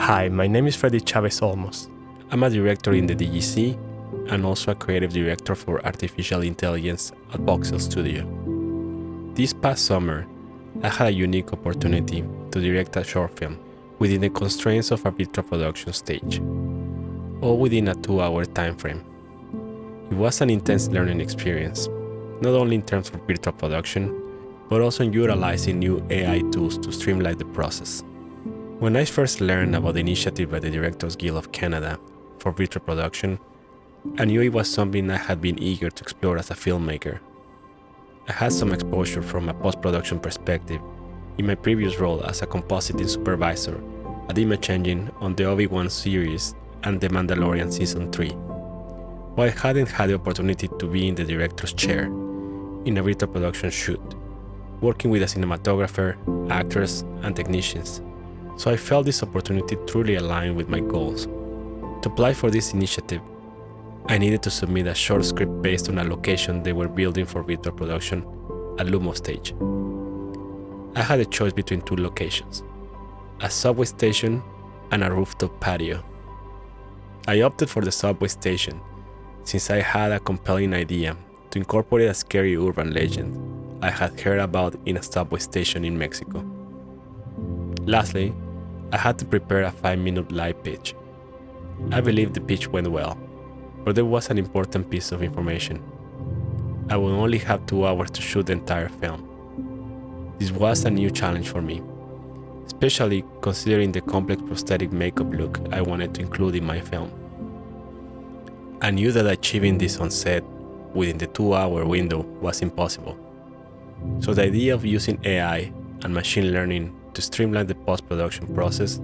Hi, my name is Freddy Chávez Olmos. I'm a director in the DGC and also a creative director for artificial intelligence at Boxel Studio. This past summer, I had a unique opportunity to direct a short film within the constraints of a virtual production stage, all within a 2-hour time frame. It was an intense learning experience, not only in terms of virtual production, but also in utilizing new AI tools to streamline the process. When I first learned about the initiative by the Directors Guild of Canada for virtual production, I knew it was something I had been eager to explore as a filmmaker. I had some exposure from a post-production perspective in my previous role as a compositing supervisor at Imageworks on the Obi-Wan series and The Mandalorian Season 3, while I hadn't had the opportunity to be in the director's chair in a virtual production shoot, working with a cinematographer, actors, and technicians. So I felt this opportunity truly aligned with my goals. To apply for this initiative, I needed to submit a short script based on a location they were building for virtual production at Lumos Stage. I had a choice between two locations, a subway station and a rooftop patio. I opted for the subway station since I had a compelling idea to incorporate a scary urban legend I had heard about in a subway station in Mexico. Lastly, I had to prepare a 5-minute live pitch. I believe the pitch went well, but there was an important piece of information. I would only have 2 hours to shoot the entire film. This was a new challenge for me, especially considering the complex prosthetic makeup look I wanted to include in my film. I knew that achieving this on set within the 2-hour window was impossible. So the idea of using AI and machine learning to streamline the post-production process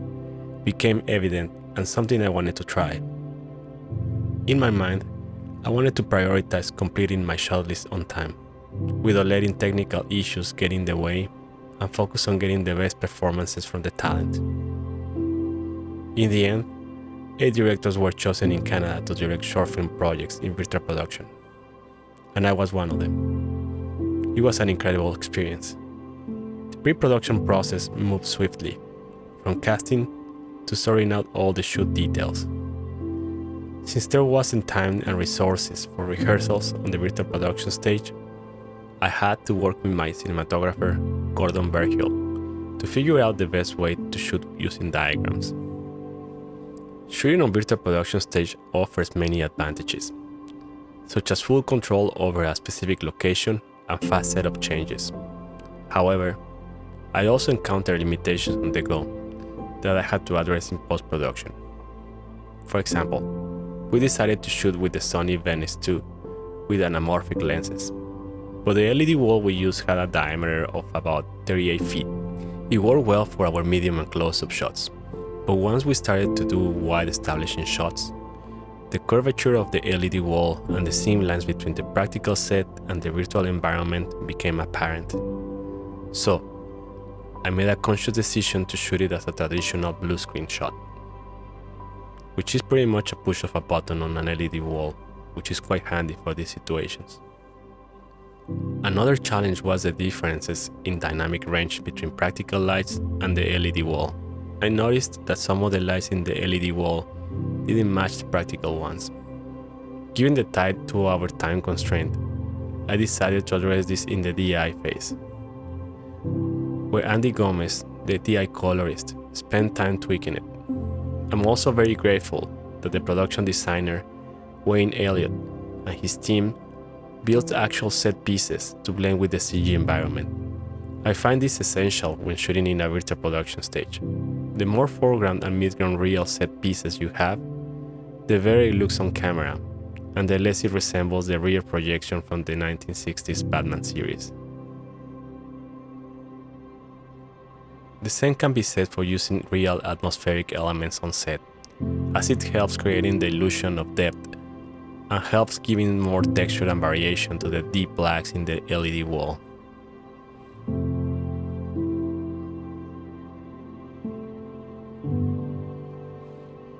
became evident and something I wanted to try. In my mind, I wanted to prioritize completing my shortlist on time, without letting technical issues get in the way, and focus on getting the best performances from the talent. In the end, 8 directors were chosen in Canada to direct short film projects in virtual production, and I was one of them. It was an incredible experience. The pre-production process moved swiftly, from casting to sorting out all the shoot details. Since there wasn't time and resources for rehearsals on the virtual production stage, I had to work with my cinematographer, Gordon Berghill, to figure out the best way to shoot using diagrams. Shooting on virtual production stage offers many advantages, such as full control over a specific location and fast setup changes. However, I also encountered limitations on the go that I had to address in post-production. For example, we decided to shoot with the Sony Venice 2 with anamorphic lenses, but the LED wall we used had a diameter of about 38 feet. It worked well for our medium and close-up shots, but once we started to do wide establishing shots, the curvature of the LED wall and the seam lines between the practical set and the virtual environment became apparent. So, I made a conscious decision to shoot it as a traditional blue screen shot, which is pretty much a push of a button on an LED wall, which is quite handy for these situations. Another challenge was the differences in dynamic range between practical lights and the LED wall. I noticed that some of the lights in the LED wall didn't match the practical ones. Given the tight 2-hour time constraint, I decided to address this in the DI phase, where Andy Gomez, the DI colorist, spent time tweaking it. I'm also very grateful that the production designer, Wayne Elliott, and his team built actual set pieces to blend with the CG environment. I find this essential when shooting in a virtual production stage. The more foreground and midground real set pieces you have, the better it looks on camera, and the less it resembles the rear projection from the 1960s Batman series. The same can be said for using real atmospheric elements on set, as it helps creating the illusion of depth and helps giving more texture and variation to the deep blacks in the LED wall.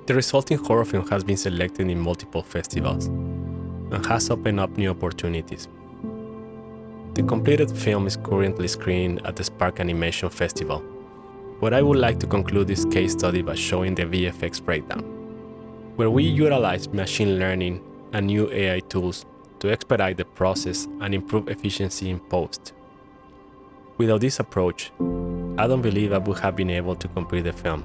The resulting horror film has been selected in multiple festivals and has opened up new opportunities. The completed film is currently screening at the Spark Animation Festival, But I would like to conclude this case study by showing the VFX breakdown, where we utilize machine learning and new AI tools to expedite the process and improve efficiency in post. Without this approach, I don't believe I would have been able to complete the film.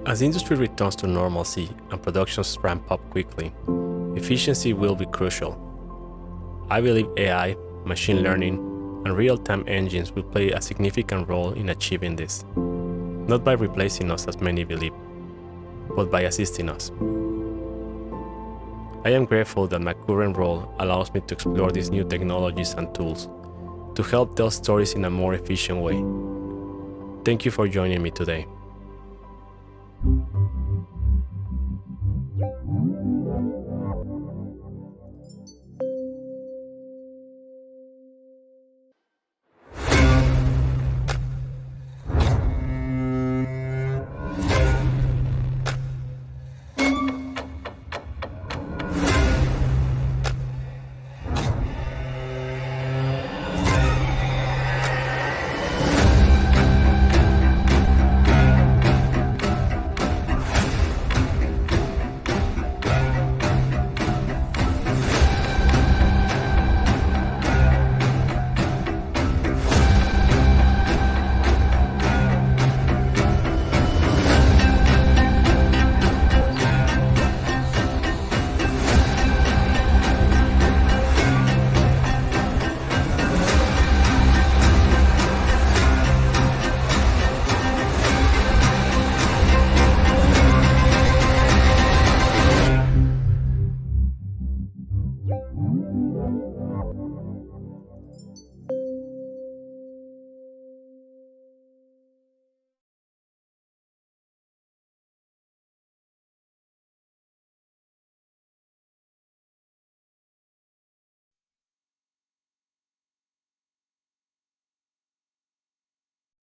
As the industry returns to normalcy and productions ramp up quickly, efficiency will be crucial. I believe AI, machine learning, and real-time engines will play a significant role in achieving this, not by replacing us as many believe, but by assisting us. I am grateful that my current role allows me to explore these new technologies and tools to help tell stories in a more efficient way. Thank you for joining me today.